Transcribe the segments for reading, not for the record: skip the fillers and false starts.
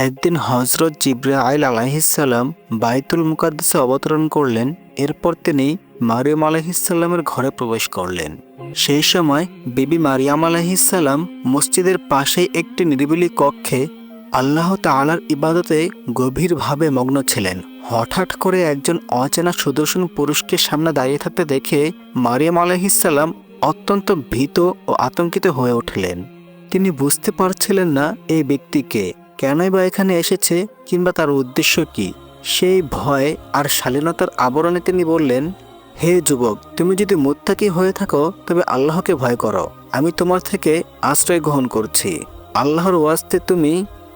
একদিন হযরত জিবরাইল আলাইহিসসালাম বাইতুল মুকাদ্দাসে অবতরণ করলেন। এরপর তিনি মারিয়াম আলাইহিসসালামের ঘরে প্রবেশ করলেন। সেই সময় বিবি মারিয়াম আলাইহিসসালাম মসজিদের পাশেই একটি নিরিবিলি কক্ষে আল্লাহ তাআলার ইবাদতে গভীরভাবে মগ্ন ছিলেন। হঠাৎ করে একজন অচেনা সুদর্শন পুরুষকে সামনে দাঁড়িয়ে থাকতে দেখে মারিয়াম আলাইহিসসালাম অত্যন্ত ভীত ও আতঙ্কিত হয়ে উঠলেন। তিনি বুঝতে পারছিলেন না এই ব্যক্তিকে, কেনই বা এখানে এসেছে, কিংবা তার উদ্দেশ্য কি। সেই ভয় আর শালীনতার আবরণে তিনি বললেন, হে যুবক, তুমি যদি মুত্তাকি হয়ে থাকো তবে আল্লাহকে ভয় করো। আমি তোমার থেকে আশ্রয় গ্রহণ করছি। আল্লাহর ওয়াস্তে তুমি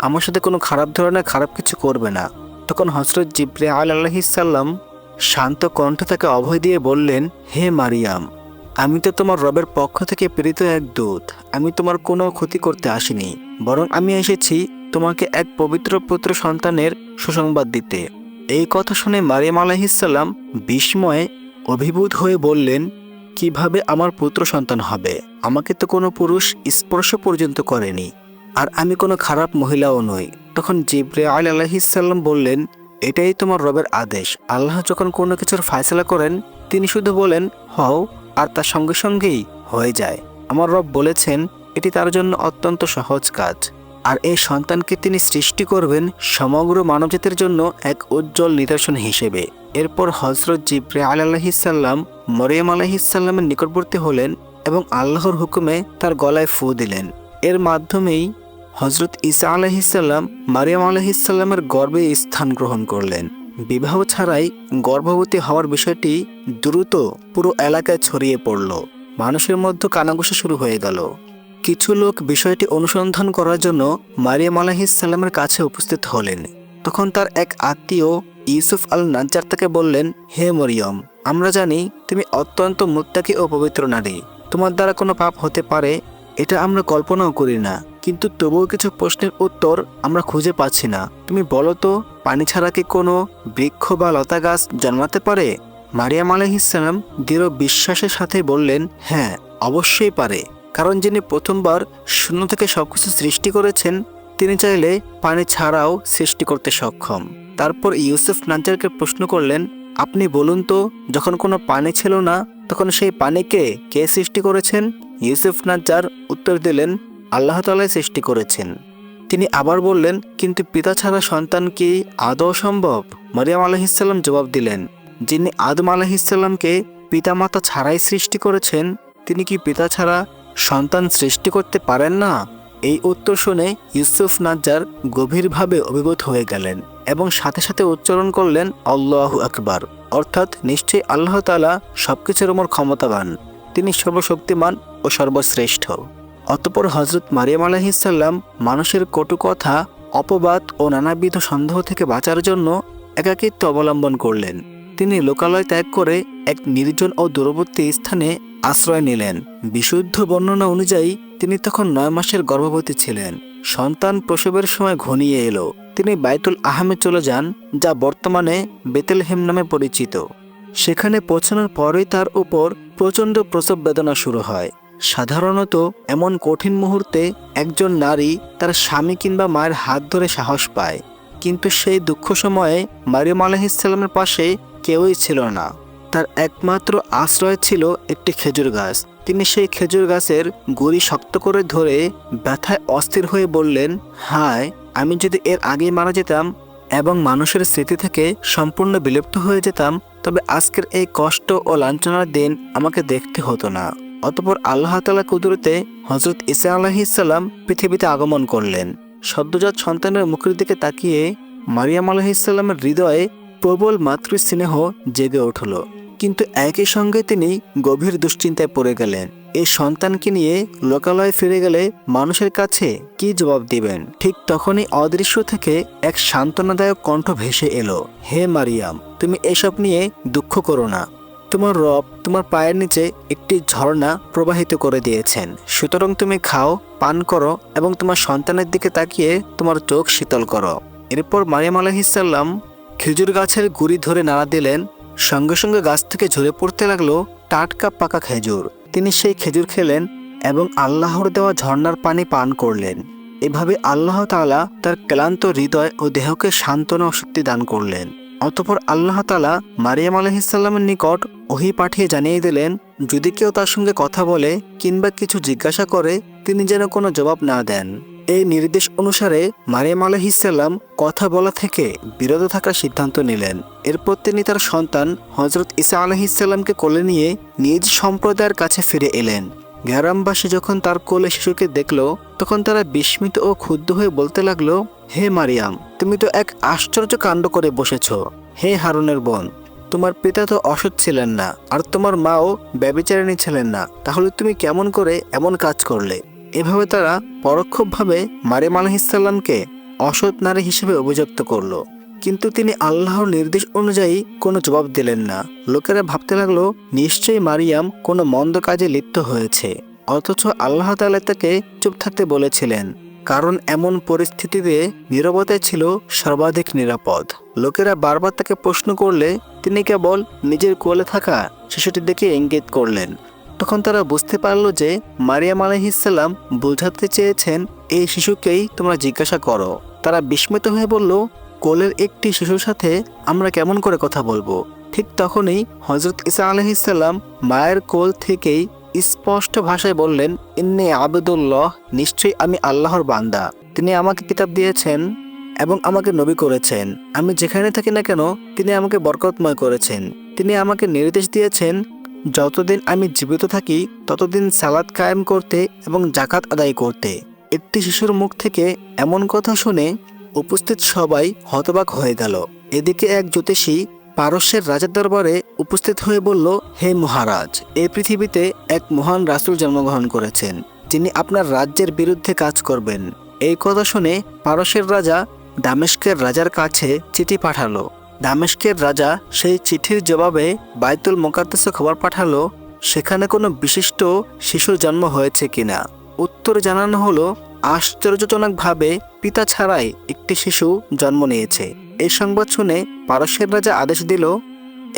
আমার সাথে কোনো খারাপ ধরনের খারাপ কিছু করবে না। তখন হযরত জিবরাইল আলাইহিসসালাম শান্ত কণ্ঠে তাকে অভয় দিয়ে বললেন, হে মারিয়াম, আমি তো তোমার রবের পক্ষ থেকে প্রেরিত এক দূত। আমি তোমার কোনো ক্ষতি করতে আসিনি, বরং আমি এসেছি তোমাকে এক পবিত্র পুত্র সন্তানের সুসংবাদ দিতে। এই কথা শুনে মারিয়াম আলাইহিসসালাম বিস্ময়ে অভিভূত হয়ে বললেন, কিভাবে আমার পুত্র সন্তান হবে? আমাকে তো কোনো পুরুষ স্পর্শ পর্যন্ত করেনি, আর আমি কোনো খারাপ মহিলাও নই। তখন জিবরাইল আলাইহিসসালাম বললেন, এটাই তোমার রবের আদেশ। আল্লাহ যখন কোনো কিছুর ফায়সালা করেন তিনি শুধু বলেন হও, আর তার সঙ্গে সঙ্গেই হয়ে যায়। আমার রব বলেছেন এটি তার জন্য অত্যন্ত সহজ কাজ, আর এই সন্তানকে তিনি সৃষ্টি করবেন সমগ্র মানবজাতির জন্য এক উজ্জ্বল নিদর্শন হিসেবে। এরপর হযরত জিবরাইল আলাইহিসসালাম মরিয়ম আলাইহিসসালামের নিকটবর্তী হলেন এবং আল্লাহর হুকুমে তার গলায় ফু দিলেন। এর মাধ্যমেই হযরত ঈসা আলাইহিসসালাম মারিয়াম আলাইহিসসালামের গর্ভে স্থান গ্রহণ করলেন। বিবাহ ছাড়াই গর্ভবতী হওয়ার বিষয়টি দ্রুত পুরো এলাকায় ছড়িয়ে পড়ল। মানুষের মধ্যে কানাঘুষা শুরু হয়ে গেল। কিছু লোক বিষয়টি অনুসন্ধান করার জন্য মারিয়াম আলাইহিসসালামের কাছে উপস্থিত হলেন। তখন তার এক আত্মীয় ইউসুফ আল নাজ্জার তাকে বললেন, হে মরিয়ম, আমরা জানি তুমি অত্যন্ত মুত্তাকি ও পবিত্র নারী। তোমার দ্বারা কোনো পাপ হতে পারে এটা আমরা কল্পনাও করি না, কিন্তু তবুও কিছু প্রশ্নের উত্তর আমরা খুঁজে পাচ্ছি না। তুমি বলো তো, পানি ছাড়া কি কোনো বৃক্ষ বা লতা গাছ জন্মাতে পারে? মারিয়াম আলাইহিসসালাম দৃঢ় বিশ্বাসের সাথে বললেন, হ্যাঁ, অবশ্যই পারে, কারণ যিনি প্রথমবার শূন্য থেকে সবকিছু সৃষ্টি করেছেন তিনি চাইলে পানি ছাড়াও সৃষ্টি করতে সক্ষম। তারপর ইউসুফ নাজ্জারকে প্রশ্ন করলেন, আপনি বলুন তো, যখন কোনো পানি ছিল না তখন সেই পানিকে কে সৃষ্টি করেছেন? ইউসুফ নাজ্জার উত্তর দিলেন, আল্লাহ তাআলাই সৃষ্টি করেছেন। তিনি আবার বললেন, কিন্তু পিতা ছাড়া সন্তান কি আদৌ সম্ভব? মারিয়াম আলাইহিসসালাম জবাব দিলেন, যিনি আদম আলাইহিসসালামকে পিতামাতা ছাড়াই সৃষ্টি করেছেন তিনি কি পিতা ছাড়া সন্তান সৃষ্টি করতে পারেন না? এই উত্তর শুনে ইউসুফ নাজ্জার গভীরভাবে অভিভূত হয়ে গেলেন এবং সাথে সাথে উচ্চারণ করলেন, আল্লাহু আকবার, অর্থাৎ নিশ্চয়ই আল্লাহ তাআলা সবকিছুর উপর ক্ষমতাবান, তিনি সর্বশক্তিমান ও সর্বশ্রেষ্ঠ। অতঃপর হযরত মারিয়াম আলাইহিসসালাম মানুষের কটু কথা, অপবাদ ও নানাবিধ সন্দেহ থেকে বাঁচার জন্য একাকিত্ব অবলম্বন করলেন। তিনি লোকালয় ত্যাগ করে এক নির্জন ও দূরবর্তী স্থানে আশ্রয় নিলেন। বিশুদ্ধ বর্ণনা অনুযায়ী তিনি তখন 9 মাসের গর্ভবতী ছিলেন। সন্তান প্রসবের সময় ঘনিয়ে এলো। তিনি বাইতুল আহমে চলে যান, যা বর্তমানে বেতেলহেম নামে পরিচিত। সেখানে পৌঁছানোর পরই তার উপর প্রচণ্ড প্রসব বেদনা শুরু হয়। সাধারণত এমন কঠিন মুহূর্তে একজন নারী তার স্বামী কিংবা মায়ের হাত ধরে সাহস পায়, কিন্তু সেই দুঃখ সময়ে মারিয়াম আলাইহিসসালামের পাশে কেউই ছিল না। তার একমাত্র আশ্রয় ছিল একটি খেজুর গাছ। তিনি সেই খেজুর গাছের গুড়ি শক্ত করে ধরে ব্যথায় অস্থির হয়ে বললেন, হায়, আমি যদি এর আগেই মারা যেতাম এবং মানুষের স্মৃতি থেকে সম্পূর্ণ বিলুপ্ত হয়ে যেতাম, তবে আজকের এই কষ্ট ও লাঞ্ছনার দিন আমাকে দেখতে হতো না। অতঃপর আল্লাহ তাআলা কুদরতে হযরত ঈসা আলাইহিসসালাম পৃথিবীতে আগমন করলেন। সদ্যজাত সন্তানের মুখের দিকে তাকিয়ে মারিয়াম আলাইহিসসালামের হৃদয়ে প্রবল মাতৃস্নেহ জেগে উঠল, কিন্তু একই সঙ্গে তিনি গভীর দুশ্চিন্তায় পড়ে গেলেন। এই সন্তানকে নিয়ে লোকালয়ে ফিরে গেলে মানুষের কাছে কি জবাব দিবেন? ঠিক তখনই অদৃশ্য থেকে এক সান্ত্বনাদায়ক কণ্ঠ ভেসে এলো, হে মারিয়াম, তুমি এসব নিয়ে দুঃখ করো না। তোমার রব তোমার পায়ের নিচে একটি ঝর্ণা প্রবাহিত করে দিয়েছেন, সুতরাং তুমি খাও, পান করো এবং তোমার সন্তানের দিকে তাকিয়ে তোমার চোখ শীতল করো। এরপর মারিয়াম আলাইহিসসালাম খেজুর গাছের গুড়ি ধরে নাড়া দিলেন। সঙ্গে সঙ্গে গাছ থেকে ঝরে পড়তে লাগলো টাটকা পাকা খেজুর। তিনি সেই খেজুর খেলেন এবং আল্লাহর দেওয়া ঝর্ণার পানি পান করলেন। এভাবে আল্লাহ তাআলা তার ক্লান্ত হৃদয় ও দেহকে সান্ত্বনা ও শক্তি দান করলেন। অতঃপর আল্লাহ তাআলা মারিয়াম আলাইহিসসালামের নিকট ওহী পাঠিয়ে জানিয়ে দিলেন, যদি কেউ তার সঙ্গে কথা বলে কিংবা কিছু জিজ্ঞাসা করে তিনি যেন কোনো জবাব না দেন। এই নির্দেশ অনুসারে মারিয়াম আলাইহিসসালাম কথা বলা থেকে বিরত থাকার সিদ্ধান্ত নিলেন। এরপর তিনি তার সন্তান হযরত ঈসা আলাইহিসসালামকে কোলে নিয়ে নিজ সম্প্রদায়ের কাছে ফিরে এলেন। গ্রামবাসী যখন তার কোলে শিশুকে দেখল তখন তারা বিস্মিত ও ক্ষুব্ধ হয়ে বলতে লাগলো, হে মারিয়াম, তুমি তো এক আশ্চর্য কাণ্ড করে বসেছ। হে হারুনের বোন, তোমার পিতা তো অসৎ ছিলেন না, আর তোমার মাও ব্যভিচারিণী ছিলেন না, তাহলে তুমি কেমন করে এমন কাজ করলে? এভাবে তারা পরোক্ষভাবে মারিয়াম আলাইহিসসালামকে অসৎ নারী হিসেবে অভিযুক্ত করলো। কিন্তু তিনি আল্লাহর নির্দেশ অনুযায়ী কোনো জবাব দিলেন না। লোকেরা ভাবতে লাগলো নিশ্চয়ই মারিয়াম কোনো মন্দ কাজে লিপ্ত হয়েছে, অথচ আল্লাহ তাআলা তাকে চুপ থাকতে বলেছিলেন, কারণ এমন পরিস্থিতিতে নীরবতাই ছিল সর্বাধিক নিরাপদ। লোকেরা বারবার তাকে প্রশ্ন করলে তিনি কেবল নিজের কোলে থাকা শিশুটির দিকে ইঙ্গিত করলেন। তখন তারা বুঝতে পারল যে মারিয়াম আলাইহিসসালাম বোঝাতে চেয়েছেন এই শিশুকেই তোমরা জিজ্ঞাসা করো। তারা বিস্মিত হয়ে বলল, কোলের একটি শিশুর সাথে আমরা কেমন করে কথা বলবো? ঠিক তখনই হযরত ঈসা আলাইহিসসালাম মায়ের কোল থেকেই স্পষ্ট ভাষায় বললেন, ইন্নী আবদুল্লাহ, নিশ্চয়ই আমি আল্লাহর বান্দা। তিনি আমাকে কিতাব দিয়েছেন এবং আমাকে নবী করেছেন। আমি যেখানে থাকি না কেন তিনি আমাকে বরকতময় করেছেন। তিনি আমাকে নির্দেশ দিয়েছেন যতদিন আমি জীবিত থাকি ততদিন সালাত কায়েম করতে এবং যাকাত আদায় করতে। একটি শিশুর মুখ থেকে এমন কথা শুনে উপস্থিত সবাই হতবাক হয়ে গেল। এদিকে এক জ্যোতিষী পারস্যের রাজার দরবারে উপস্থিত হয়ে বলল, হে মহারাজ, এই পৃথিবীতে এক মহান রাসূল জন্মগ্রহণ করেছেন, যিনি আপনার রাজ্যের বিরুদ্ধে কাজ করবেন। এই কথা শুনে পারস্যের রাজা দামেস্কের রাজার কাছে চিঠি পাঠালো। দামেস্কের রাজা সেই চিঠির জবাবে বাইতুল মুকাদ্দাসে খবর পাঠালো সেখানে কোনো বিশিষ্ট শিশুর জন্ম হয়েছে কিনা। উত্তরে জানানো হলো আশ্চর্যজনকভাবে পিতা ছাড়াই একটি শিশু জন্ম নিয়েছে। এই সংবাদ শুনে পারস্যের রাজা আদেশ দিল,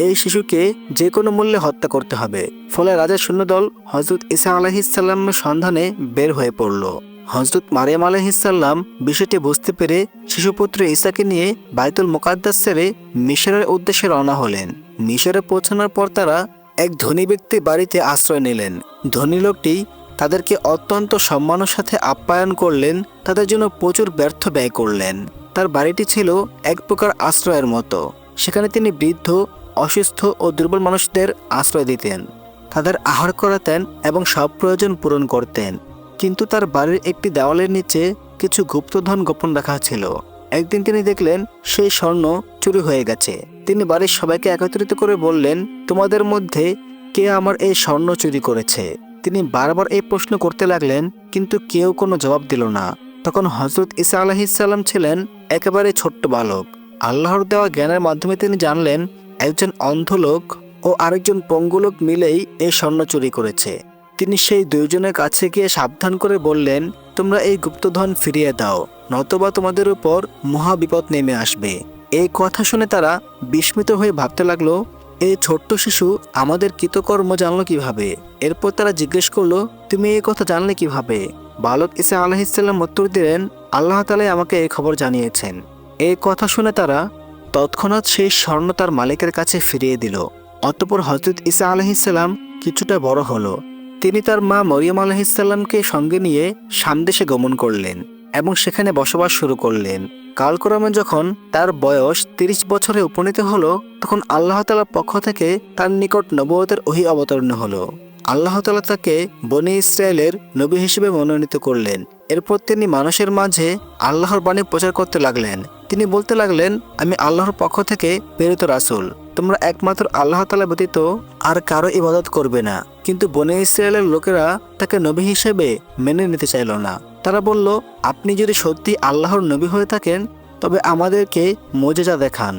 এই শিশুকে যে কোনো মূল্যে হত্যা করতে হবে। ফলে রাজার সৈন্যদল হযরত ঈসা আলাইহিসসালামের সন্ধানে বের হয়ে পড়ল। হযরত মারিয়াম আলাইহিসসালাম বিষয়টি বুঝতে পেরে শিশুপুত্র ঈসাকে নিয়ে বাইতুল মুকাদ্দাস ছেড়ে মিশরের উদ্দেশ্যে রওনা হলেন। মিশরে পৌঁছানোর পর তারা এক ধনী ব্যক্তির বাড়িতে আশ্রয় নিলেন। ধনী লোকটি তাদেরকে অত্যন্ত সম্মানের সাথে আপ্যায়ন করলেন, তাদের জন্য প্রচুর ব্যর্থ ব্যয় করলেন। তার বাড়িটি ছিল এক প্রকার আশ্রয়ের মতো। সেখানে তিনি বৃদ্ধ, অসুস্থ ও দুর্বল মানুষদের আশ্রয় দিতেন, তাদের আহার করাতেন এবং সব প্রয়োজন পূরণ করতেন। কিন্তু তার বাড়ির একটি দেওয়ালের নিচে কিছু গুপ্তধন গোপন রাখা ছিল। একদিন তিনি দেখলেন সেই স্বর্ণ চুরি হয়ে গেছে। তিনি বাড়ির সবাইকে একত্রিত করে বললেন, তোমাদের মধ্যে কে আমার এই স্বর্ণ চুরি করেছে? তিনি বারবার এই প্রশ্ন করতে লাগলেন, কিন্তু কেউ কোনো জবাব দিল না। তখন হযরত ঈসা আলাইহিসসালাম ছিলেন একেবারে ছোট্ট বালক। আল্লাহর দেওয়া জ্ঞানের মাধ্যমে তিনি জানলেন একজন অন্ধ লোক ও আরেকজন পঙ্গু লোক মিলেই এই স্বর্ণ চুরি করেছে। তিনি সেই দুইজনের কাছে গিয়ে সাবধান করে বললেন, তোমরা এই গুপ্তধন ফিরিয়ে দাও, নতবা তোমাদের উপর মহা বিপদ নেমে আসবে। এই কথা শুনে তারা বিস্মিত হয়ে ভাবতে লাগলো, এই ছোট্ট শিশু আমাদের কৃতকর্ম জানলো কিভাবে? এরপর তারা জিজ্ঞেস করলো, তুমি এই কথা জানলে কিভাবে? বালক ঈসা আলাইহিসসালাম উত্তর দিলেন, আল্লাহ তাআলা আমাকে এই খবর জানিয়েছেন। এই কথা শুনে তারা তৎক্ষণাৎ সেই স্বর্ণ তার মালিকের কাছে ফিরিয়ে দিল। অতঃপর হযরত ঈসা আলাইহিসসালাম কিছুটা বড় হলো। তিনি তার মা মরিয়ম আলাইহিসসালামকে সঙ্গে নিয়ে শাম দেশে গমন করলেন এবং সেখানে বসবাস শুরু করলেন। কালক্রমে যখন তার বয়স 30 বছরে উপনীত হলো, তখন আল্লাহ তাআলার পক্ষ থেকে তার নিকট নবুয়তের ওহী অবতীর্ণ হলো। আল্লাহ তাআলা তাকে বনী ইসরায়েলের নবী হিসেবে মনোনীত করলেন। এরপর তিনি মানুষের মাঝে আল্লাহর বাণী প্রচার করতে লাগলেন। তিনি বলতে লাগলেন, আমি আল্লাহর পক্ষ থেকে প্রেরিত রাসূল। তোমরা একমাত্র আল্লাহ তাআলা ব্যতীত আর কারো ইবাদত করবে না। কিন্তু বনী ইসরায়েলের লোকেরা তাকে নবী হিসেবে মেনে নিতে চাইল না। তারা বলল, আপনি যদি সত্যি আল্লাহর নবী হয়ে থাকেন তবে আমাদেরকে মুজিজা দেখান,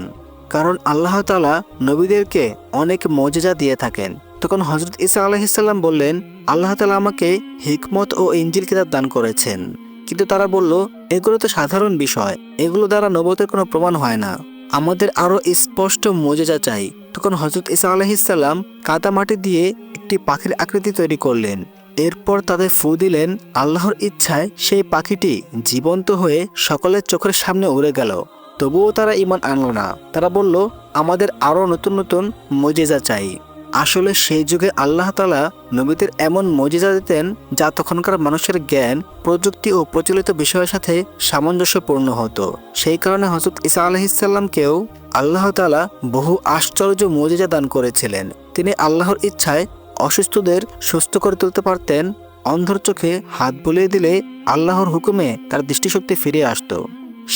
কারণ আল্লাহ তাআলা নবীদেরকে অনেক মুজিজা দিয়ে থাকেন। তখন হযরত ঈসা আলাইহিসসালাম বললেন, আল্লাহ তাআলা আমাকে হিকমত ও ইনজিল কিতাব দান করেছেন। কিন্তু তারা বলল, এগুলো তো সাধারণ বিষয়, এগুলো দ্বারা নবুয়তের কোনো প্রমাণ হয় না, আমাদের আরো স্পষ্ট মুজিজা চাই। তখন হযরত ঈসা আলাইহিসসালাম কাদা মাটি দিয়ে একটি পাখির আকৃতি তৈরি করলেন এরপর তাদের ফু দিলেন। আল্লাহর ইচ্ছায় সেই পাখিটি জীবন্ত হয়ে সকলের চোখের সামনে উড়ে গেল। তবুও তারা ঈমান আনল না। তারা বলল, আমাদের আরও নতুন নতুন মুজিজা চাই। আসলে সেই যুগে আল্লাহ তাআলা নবীদের এমন মুজিজা দিতেন যা তখনকার মানুষের জ্ঞান, প্রযুক্তি ও প্রচলিত বিষয়ের সাথে সামঞ্জস্যপূর্ণ হতো। সেই কারণে হযরত ঈসা আলাইহিস সালামকেও আল্লাহ তাআলা বহু আশ্চর্য মুজিজা দান করেছিলেন। তিনি আল্লাহর ইচ্ছায় অসুস্থদের সুস্থ করে তুলতে পারতেন। অন্ধর চোখে হাত বুলিয়ে দিলে আল্লাহর হুকুমে তার দৃষ্টিশক্তি ফিরে আসতো।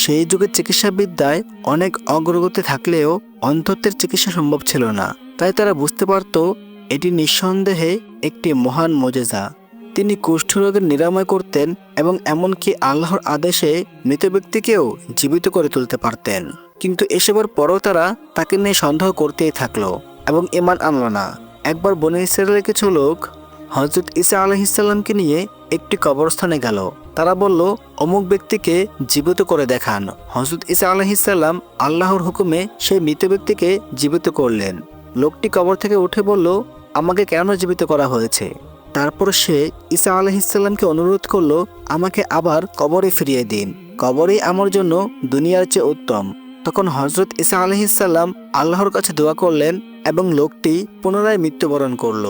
সেই যুগে চিকিৎসাবিদ্যায় অনেক অগ্রগতি থাকলেও অন্ধত্বের চিকিৎসা সম্ভব ছিল না। তাই তারা বুঝতে পারত এটি নিঃসন্দেহে একটি মহান মুজিজা। তিনি কুষ্ঠরোগের নিরাময় করতেন এবং এমনকি আল্লাহর আদেশে মৃত ব্যক্তিকেও জীবিত করে তুলতে পারতেন। কিন্তু এসবের পরও তারা তাকে নিয়ে সন্দেহ করতেই থাকলো এবং ঈমান আনল না। একবার বনী ইসরায়েলের কিছু লোক হযরত ঈসা আলাইহিস সালামকে নিয়ে একটি কবরস্থানে গেল। তারা বলল, অমুক ব্যক্তিকে জীবিত করে দেখান। হযরত ঈসা আলাইহিস সালাম আল্লাহর হুকুমে সেই মৃত ব্যক্তিকে জীবিত করলেন। লোকটি কবর থেকে উঠে বলল, আমাকে কেন জীবিত করা হয়েছে? তারপর সে ঈসা আলাইহিস সালামকে অনুরোধ করল, আমাকে আবার কবরে ফিরিয়ে দিন। কবরই আমার জন্য দুনিয়ার চেয়ে উত্তম। তখন হযরত ঈসা আলাইহিস সালাম আল্লাহর কাছে দোয়া করলেন এবং লোকটি পুনরায় মৃত্যুবরণ করল।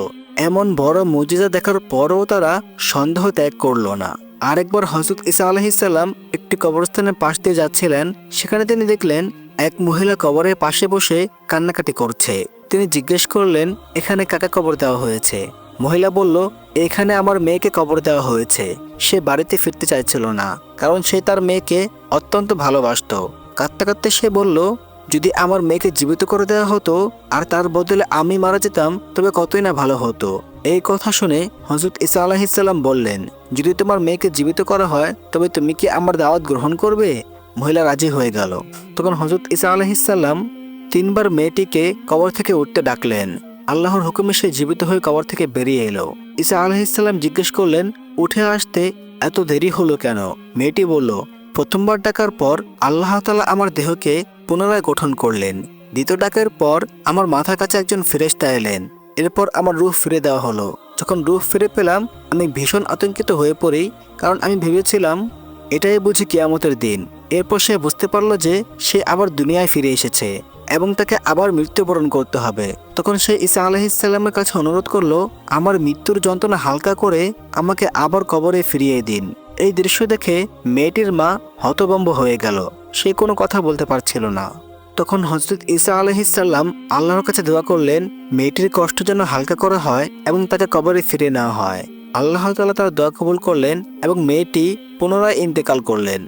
এমন বড় মুজিজা দেখার পরও তারা সন্দেহ ত্যাগ করল না। আরেকবার হযরত ঈসা আলাইহিস সালাম একটি কবরস্থানের পাশ দিয়ে যাচ্ছিলেন। সেখানে তিনি দেখলেন এক মহিলা কবরের পাশে বসে কান্নাকাটি করছে। তিনি জিজ্ঞেস করলেন, এখানে কাকে কবর দেওয়া হয়েছে? মহিলা বলল, এখানে আমার মেয়েকে কবর দেওয়া হয়েছে। সে বাড়িতে ফিরতে চাইছিল না, কারণ সে তার মেয়েকে অত্যন্ত ভালোবাসত। কাঁদতে কাঁদতে সে বলল, যদি আমার মেয়েকে জীবিত করে দেওয়া হতো আর তার বদলে আমি মারা যেতাম তবে কতই না ভালো হতো। এই কথা শুনে হযরত ঈসা আলাইহিস সালাম বললেন, যদি তোমার মেয়েকে জীবিত করা হয় তবে তুমি কি আমার দাওয়াত গ্রহণ করবে? মহিলা রাজি হয়ে গেল। তখন হযরত ঈসা আলাইহিস সালাম 3 বার মেয়েটিকে কবর থেকে উঠতে ডাকলেন। আল্লাহর হুকুমে সে জীবিত হয়ে কবর থেকে বেরিয়ে এলো। ঈসা আলাইহিস সালাম জিজ্ঞেস করলেন, উঠে আসতে এত দেরি হলো কেন? মেয়েটি বলল, প্রথমবার ডাকার পর আল্লাহ তাআলা আমার দেহকে পুনরায় গঠন করলেন। দ্বিতীয় ডাকের পর আমার মাথার কাছে একজন ফেরেশতা এলেন। এরপর আমার রূহ ফিরে দেওয়া হলো। যখন রূহ ফিরে পেলাম আমি ভীষণ আতঙ্কিত হয়ে পড়ি, কারণ আমি ভেবেছিলাম এটাই বুঝি কিয়ামতের দিন। এরপর সে বুঝতে পারল যে সে আবার দুনিয়ায় ফিরে এসেছে এবং তাকে আবার মৃত্যুবরণ করতে হবে। তখন সে ঈসা আলাইহিস সালামের কাছে অনুরোধ করল, আমার মৃত্যুর যন্ত্রণা হালকা করে আমাকে আবার কবরে ফিরিয়ে দিন। এই দৃশ্য দেখে মেয়েটির মা হতভম্ব হয়ে গেল। সে কোনো কথা বলতে পারছিল না। তখন হযরত ঈসা আলাইহিস সালাম আল্লাহর কাছে দোয়া করলেন, মেয়েটির কষ্ট যেন হালকা করা হয় এবং তাকে কবরে ফিরিয়ে নেওয়া হয়। আল্লাহ তাআলা তার দোয়া কবুল করলেন এবং মেয়েটি পুনরায় ইন্তেকাল করলেন।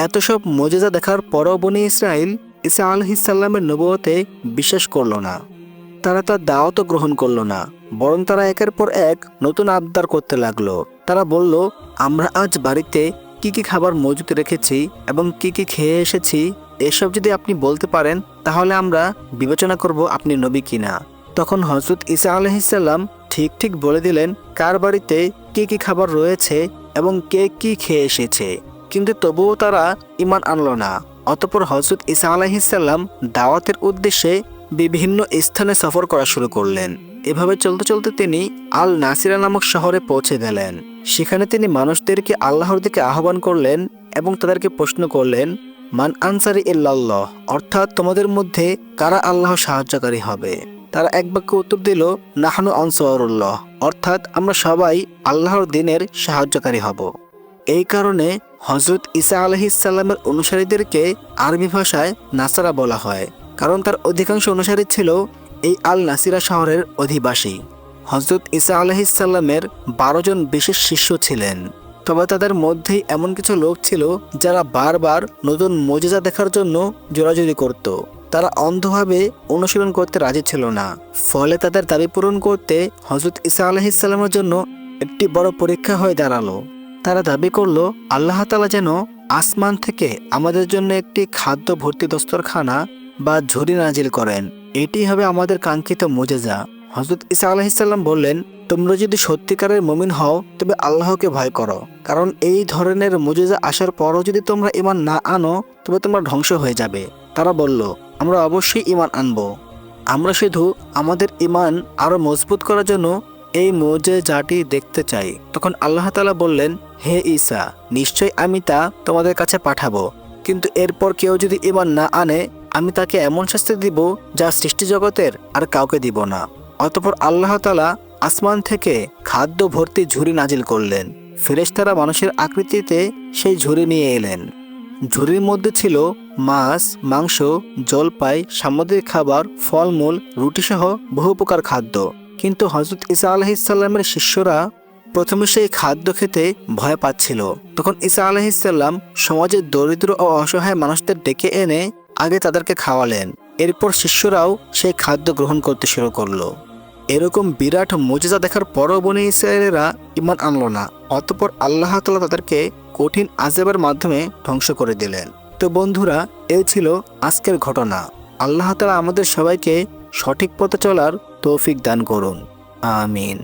এত সব মুজিজা দেখার পরও বনী ইসরাইল ঈসা আলাইহিস সালামের নবুয়তে বিশ্বাস করল না। তারা তার দাওয়াতও গ্রহণ করল না, বরং তারা একের পর এক নতুন আবদার করতে লাগলো। তারা বলল, আমরা আজ বাড়িতে কি কি খাবার মজুত রেখেছি এবং কি কি খেয়ে এসেছি, এসব যদি আপনি বলতে পারেন তাহলে আমরা বিবেচনা করব আপনি নবী কিনা। তখন হযরত ঈসা আলাইহিস সালাম ঠিক ঠিক বলে দিলেন কার বাড়িতে কি কি খাবার রয়েছে এবং কে কি খেয়ে এসেছে। কিন্তু তবুও তারা ঈমান আনল না। অতঃপর হযরত ঈসা আলাইহিস সালাম দাওয়াতের উদ্দেশ্যে বিভিন্ন স্থানে সফর করা শুরু করলেন। এভাবে চলতে চলতে তিনি আল নাসিরা নামক শহরে পৌঁছে গেলেন। সেখানে তিনি মানুষদেরকে আল্লাহর দিকে আহ্বান করলেন এবং তাদেরকে প্রশ্ন করলেন, মান আনসারি ইল্লাল্লাহ, অর্থাৎ তোমাদের মধ্যে কারা আল্লাহর সাহায্যকারী হবে? তারা এক বাক্যে উত্তর দিল, নাহনু আনসারুল্লাহ, অর্থাৎ আমরা সবাই আল্লাহর দ্বীনের সাহায্যকারী হব। এই কারণে হযরত ঈসা আলাইহিস সালামের অনুসারীদেরকে আরবি ভাষায় নাসারা বলা হয়, কারণ তার অধিকাংশ অনুসারী ছিল এই আল নাসিরা শহরের অধিবাসী। হযরত ঈসা আলাইহিস সালামের 12 জন বিশেষ শিষ্য ছিলেন। তবে তাদের মধ্যেই এমন কিছু লোক ছিল যারা বারবার নতুন মুজিজা দেখার জন্য জোরাজুরি করত। তারা অন্ধভাবে অনুশীলন করতে রাজি ছিল না। ফলে তাদের দাবি পূরণ করতে হযরত ঈসা আলাইহিস সালামের জন্য একটি বড় পরীক্ষা হয়ে দাঁড়ালো। তারা দাবি করল, আল্লাহ তাআলা যেন আসমান থেকে আমাদের জন্য একটি খাদ্য ভর্তি দস্তরখানা বা ঝুড়ি নাজিল করেন। এটি হবে আমাদের কাঙ্ক্ষিত মুজিজা। হযরত ঈসা আলাইহিস সালাম বললেন, তোমরা যদি সত্যিকারের মুমিন হও তবে আল্লাহকে ভয় করো, কারণ এই ধরনের মুজিজা আসার পরও যদি তোমরা ঈমান না আনো তবে তোমরা ধ্বংস হয়ে যাবে। তারা বলল, আমরা অবশ্যই ঈমান আনব। আমরা শুধু আমাদের ঈমান আরো মজবুত করার জন্য এই মুজিজাটি দেখতে চাই। তখন আল্লাহ তাআলা বললেন, হে ঈসা, নিশ্চয়ই আমি তা তোমাদের কাছে পাঠাবো, কিন্তু এরপর কেউ যদি ঈমান না আনে আমি তাকে এমন শাস্তি দিব যা সৃষ্টি জগতের আর কাউকে দিব না। অতঃপর আল্লাহ তাআলা আসমান থেকে খাদ্য ভর্তি ঝুড়ি নাজিল করলেন। ফেরেশতারা মানুষের আকৃতিতে সেই ঝুড়ি নিয়ে এলেন। ঝুড়ির মধ্যে ছিল মাছ, মাংস, জলপাই, সামুদ্রিক খাবার, ফলমূল, রুটিসহ বহু প্রকার খাদ্য। কিন্তু হযরত ঈসা আলাইহিসসালামের শিষ্যরা প্রথমে সেই খাদ্য খেতে ভয় পাচ্ছিল। তখন ঈসা আলাইহিসসালাম সমাজের দরিদ্র ও অসহায় মানুষদের ডেকে এনে আগে তাদেরকে খাওয়ালেন। এরপর শিষ্যরাও সেই খাদ্য গ্রহণ করতে শুরু করলো। এরকম বিরাট মুজিজা দেখার পরও বনী ইসরায়েলেরা ঈমান আনলো না। অতঃপর আল্লাহ তাআলা তাদেরকে কঠিন আযাবের মাধ্যমে ধ্বংস করে দিলেন। তো বন্ধুরা, এই ছিল আজকের ঘটনা। আল্লাহ তাআলা আমাদের সবাইকে সঠিক পথে চলার তৌফিক দান করুন। আমিন।